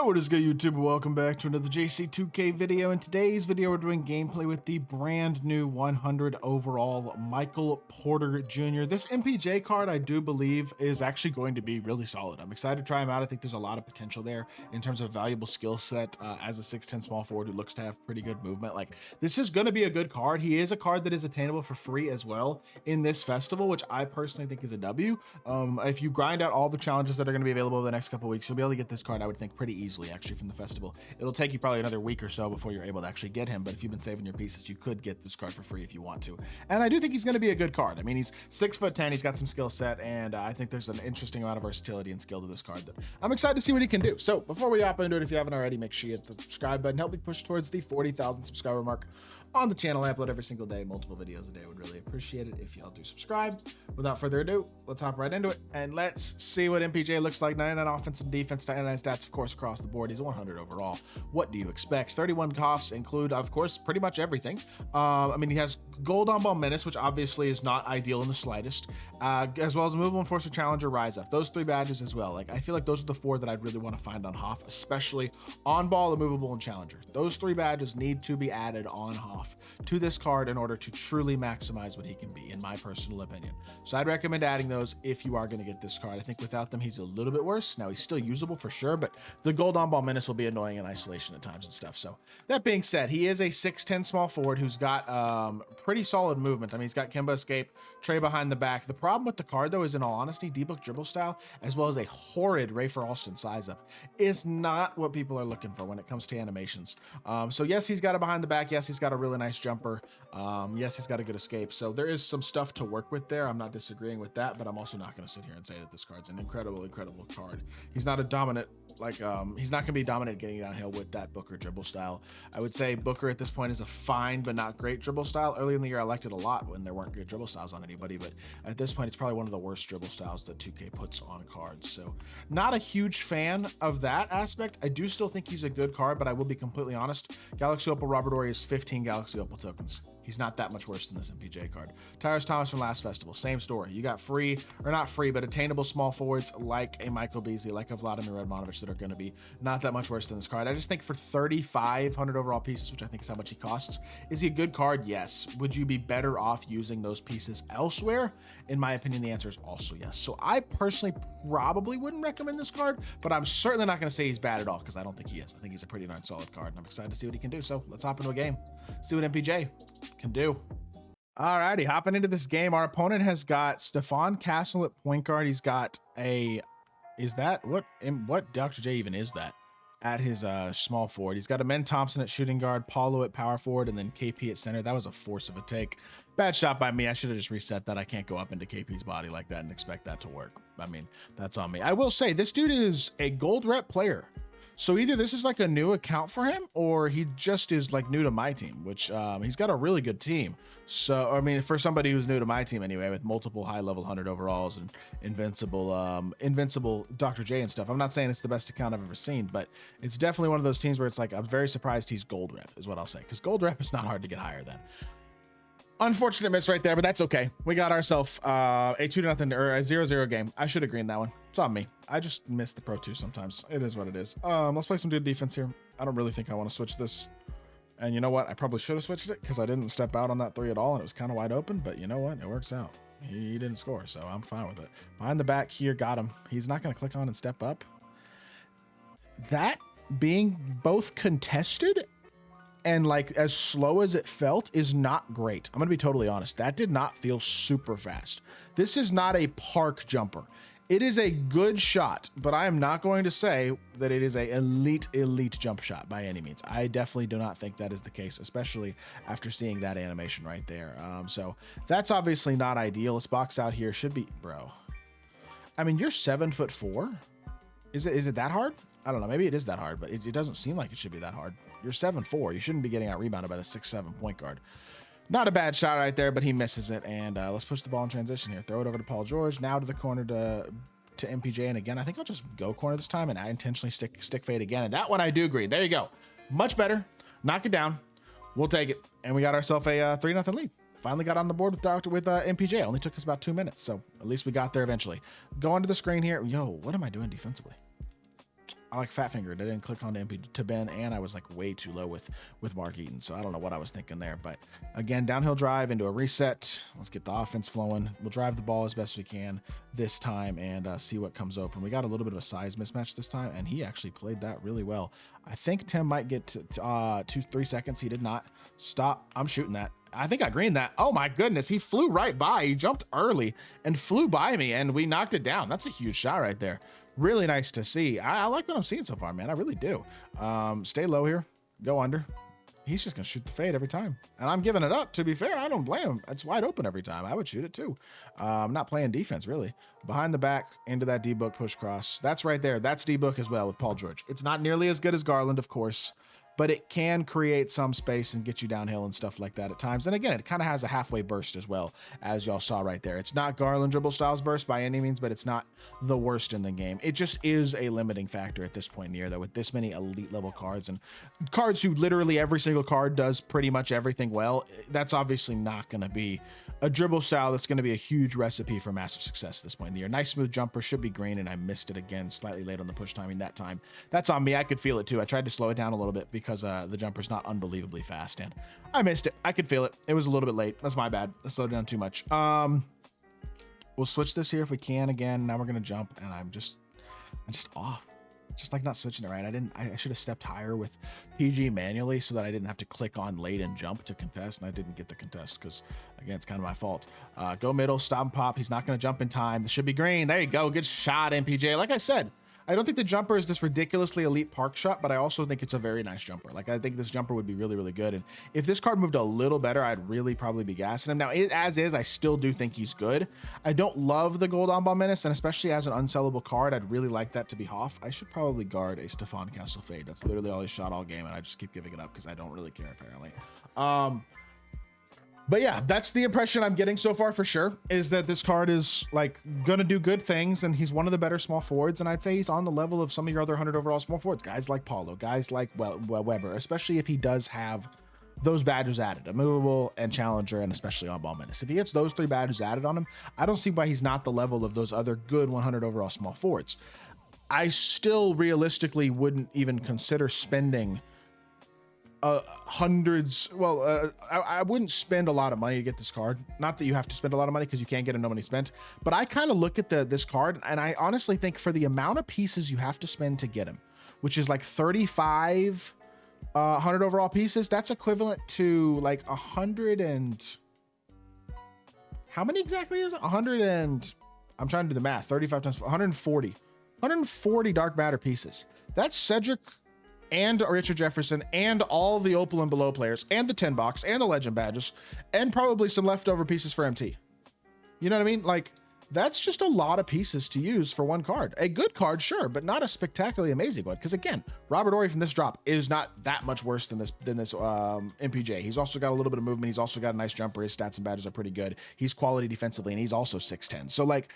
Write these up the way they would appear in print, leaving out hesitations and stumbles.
Yo, what is good, YouTube? Welcome back to another JC2K video. In today's video, we're doing gameplay with the brand new 100 overall Michael Porter Jr. This MPJ card, I do believe, is actually going to be really solid. I'm excited to try him out. I think there's a lot of potential there in terms of valuable skill set as a 6'10 small forward who looks to have pretty good movement. Like, this is going to be a good card. He is a card that is attainable for free as well in this festival, which I personally think is a W. If you grind out all the challenges that are going to be available over the next couple of weeks, you'll be able to get this card, I would think, pretty easily actually from the festival. It'll take you probably another week or so before you're able to actually get him, but if you've been saving your pieces, you could get this card for free if you want to. And I do think he's going to be a good card. I mean, he's 6'10", he's got some skill set, and I think there's an interesting amount of versatility and skill to this card that I'm excited to see what he can do. So before we hop into it, if you haven't already, make sure you hit the subscribe button. Help me push towards the 40,000 subscriber mark on the channel. I upload every single day, multiple videos a day. I would really appreciate it if y'all do subscribe. Without further ado, let's hop right into it and let's see what MPJ looks like. 99 offense and defense, 99 stats, of course, across the board. He's a 100 overall. What do you expect? 31 coughs include, of course, pretty much everything. I mean, he has gold on ball menace, which obviously is not ideal in the slightest, as well as movable enforcer, challenger, rise up. Those three badges as well. Like, I feel like those are the four that I'd really want to find on Hoff, especially on ball, immovable, and challenger. Those three badges need to be added on Hoff to this card in order to truly maximize what he can be, in my personal opinion. So I'd recommend adding those if you are going to get this card. I think without them, he's a little bit worse. Now, he's still usable for sure, but the gold on ball menace will be annoying in isolation at times and stuff. So that being said, he is a 6'10 small forward who's got pretty solid movement. I mean, he's got Kimba escape, Trey behind the back. The problem with the card, though, is in all honesty, D-book dribble style, as well as a horrid Rafer Alston size up, is not what people are looking for when it comes to animations. So yes, he's got a behind the back. Yes, he's got a really nice jumper. Yes, he's got a good escape. So there is some stuff to work with there. I'm not disagreeing with that, but I'm also not going to sit here and say that this card's an incredible card. He's not a dominant, like, he's not going to be dominant getting downhill with that Booker dribble style. I would say Booker at this point is a fine but not great dribble style. Early in the year, I liked it a lot when there weren't good dribble styles on anybody, but at this point, it's probably one of the worst dribble styles that 2K puts on cards. So not a huge fan of that aspect. I do still think he's a good card, but I will be completely honest. Galaxy Opal Robert Horry is 15 Galaxy Opal tokens. He's not that much worse than this MPJ card. Tyrus Thomas from last festival, same story. You got free, or not free, but attainable small forwards like a Michael Beasley, like a Vladimir Radmanovic that are going to be not that much worse than this card. I just think for 3,500 overall pieces, which I think is how much he costs, is he a good card? Yes. Would you be better off using those pieces elsewhere? In my opinion, the answer is also yes. So I personally probably wouldn't recommend this card, but I'm certainly not going to say he's bad at all because I don't think he is. I think he's a pretty darn solid card, and I'm excited to see what he can do. So let's hop into a game, see what MPJ can do. Alrighty, hopping into this game. Our opponent has got Stephon Castle at point guard. He's got a, is that what Dr. J even is that at his small forward? He's got a Men Thompson at shooting guard, Paulo at power forward, and then KP at center. That was a force of a take. Bad shot by me. I should have just reset that. I can't go up into KP's body like that and expect that to work. I mean, that's on me. I will say this dude is a gold rep player. So either this is like a new account for him, or he just is like new to my team, which he's got a really good team. So, I mean, for somebody who's new to my team anyway, with multiple high level 100 overalls and invincible Dr. J and stuff. I'm not saying it's the best account I've ever seen, but it's definitely one of those teams where it's like, I'm very surprised he's gold rep is what I'll say. Because gold rep is not hard to get higher than. Unfortunate miss right there, but that's okay. We got ourselves a 2-0 or a 0-0 game. I should have greened that one. It's on me. I just miss the Pro 2 sometimes. It is what it is. Let's play some good defense here. I don't really think I want to switch this. And you know what? I probably should have switched it because I didn't step out on that 3 at all, and it was kind of wide open. But you know what? It works out. He didn't score, so I'm fine with it. Behind the back here, got him. He's not going to click on and step up. That being both contested and like as slow as it felt is not great. I'm gonna be totally honest. That did not feel super fast. This is not a park jumper. It is a good shot, but I am not going to say that it is a elite jump shot by any means. I definitely do not think that is the case, especially after seeing that animation right there. So that's obviously not ideal. This box out here should be, bro. I mean, you're 7'4". Is it that hard? I don't know. Maybe it is that hard, but it doesn't seem like it should be that hard. You're 7'4". You shouldn't be getting out rebounded by the 6'7" point guard. Not a bad shot right there, but he misses it. And let's push the ball in transition here. Throw it over to Paul George. Now to the corner to MPJ. And again, I think I'll just go corner this time, and I intentionally stick fade again. And that one I do agree. There you go. Much better. Knock it down. We'll take it. And we got ourselves a 3-0 lead. Finally got on the board with MPJ. Only took us about 2 minutes, so at least we got there eventually. Go onto the screen here. Yo, what am I doing defensively? I like fat fingered. I didn't click on to Ben, and I was like way too low with Mark Eaton. So I don't know what I was thinking there. But again, downhill drive into a reset. Let's get the offense flowing. We'll drive the ball as best we can this time and see what comes open. We got a little bit of a size mismatch this time, and he actually played that really well. I think Tim might get to 2-3 seconds. He did not. Stop. I'm shooting that. I think I greened that. Oh my goodness, he flew right by. He jumped early and flew by me, and we knocked it down. That's a huge shot right there. Really nice to see. I like what I'm seeing so far, man. I really do. Stay low here. Go under. He's just gonna shoot the fade every time, and I'm giving it up. To be fair, I don't blame him. It's wide open every time. I would shoot it too. I'm not playing defense really. Behind the back into that D-book push cross. That's right there. That's D-book as well with Paul George. It's not nearly as good as Garland, of course, but it can create some space and get you downhill and stuff like that at times. And again, it kind of has a halfway burst as well, as y'all saw right there. It's not Garland dribble styles burst by any means, but it's not the worst in the game. It just is a limiting factor at this point in the year, though, with this many elite level cards and cards who literally every single card does pretty much everything well. That's obviously not going to be a dribble style that's going to be a huge recipe for massive success at this point in the year. Nice smooth jumper, should be green, and I missed it again slightly late on the push timing that time. That's on me. I could feel it too. I tried to slow it down a little bit because the jumper's not unbelievably fast, and I missed it. I could feel it. It was a little bit late. That's my bad. I slowed it down too much. We'll switch this here if we can again. Now we're gonna jump, and I'm just off. Just like not switching it right. I should have stepped higher with PG manually so that I didn't have to click on late and jump to contest, and I didn't get the contest because, again, it's kind of my fault. Go middle, stop and pop. He's not going to jump in time. This should be green. There you go. Good shot, MPJ. Like I said, I don't think the jumper is this ridiculously elite park shot, but I also think it's a very nice jumper. Like, I think this jumper would be really, really good. And if this card moved a little better, I'd really probably be gassing him. Now, as is, I still do think he's good. I don't love the gold on-ball menace, and especially as an unsellable card, I'd really like that to be Hoff. I should probably guard a Stefan Castle fade. That's literally all he shot all game, and I just keep giving it up because I don't really care, apparently. But yeah, that's the impression I'm getting so far for sure, is that this card is like gonna do good things, and he's one of the better small forwards, and I'd say he's on the level of some of your other 100 overall small forwards, guys like Paulo, guys like Weber, especially if he does have those badges added, a movable and challenger, and especially on ball menace. If he gets those 3 badges added on him, I don't see why he's not the level of those other good 100 overall small forwards. I still realistically wouldn't even consider spending hundreds. Well, I wouldn't spend a lot of money to get this card. Not that you have to spend a lot of money because you can't get no money spent, but I kind of look at this card, and I honestly think for the amount of pieces you have to spend to get him, which is like 35 100 overall pieces, that's equivalent to like 100 and how many exactly is it? 100 and I'm trying to do the math. 35 times 140 dark matter pieces. That's Cedric and Richard Jefferson and all the Opal and below players and the 10 box and the legend badges and probably some leftover pieces for MT. You know what I mean? Like, that's just a lot of pieces to use for one card. A good card, sure, but not a spectacularly amazing one. Because again, Robert Horry from this drop is not that much worse than this MPJ. He's also got a little bit of movement. He's also got a nice jumper. His stats and badges are pretty good. He's quality defensively, and he's also 6'10". So like,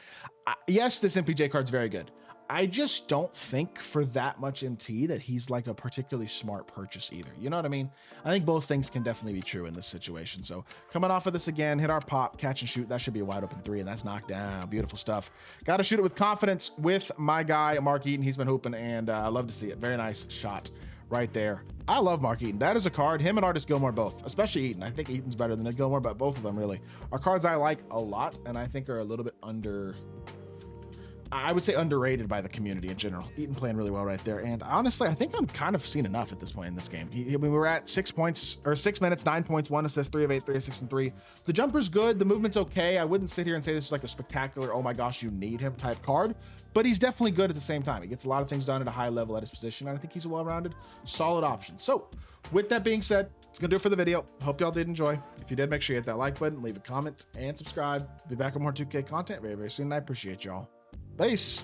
yes, this MPJ card's very good. I just don't think for that much MT that he's like a particularly smart purchase either. You know what I mean? I think both things can definitely be true in this situation. So coming off of this again, hit our pop, catch and shoot. That should be a wide open 3, and that's knocked down. Beautiful stuff. Got to shoot it with confidence with my guy, Mark Eaton. He's been hooping, and I love to see it. Very nice shot right there. I love Mark Eaton. That is a card. Him and Artis Gilmore both, especially Eaton. I think Eaton's better than Gilmore, but both of them really are cards I like a lot, and I think are a little bit I would say underrated by the community in general. Eaton playing really well right there. And honestly, I think I'm kind of seen enough at this point in this game. We were at 6 points, or 6 minutes, 9 points, 1 assist, 3 of 8, 3 of 6 and 3. The jumper's good. The movement's okay. I wouldn't sit here and say this is like a spectacular, oh my gosh, you need him type card, but he's definitely good at the same time. He gets a lot of things done at a high level at his position. And I think he's a well-rounded, solid option. So with that being said, it's gonna do it for the video. Hope y'all did enjoy. If you did, make sure you hit that like button, leave a comment, and subscribe. Be back with more 2K content very, very soon. I appreciate y'all. Peace.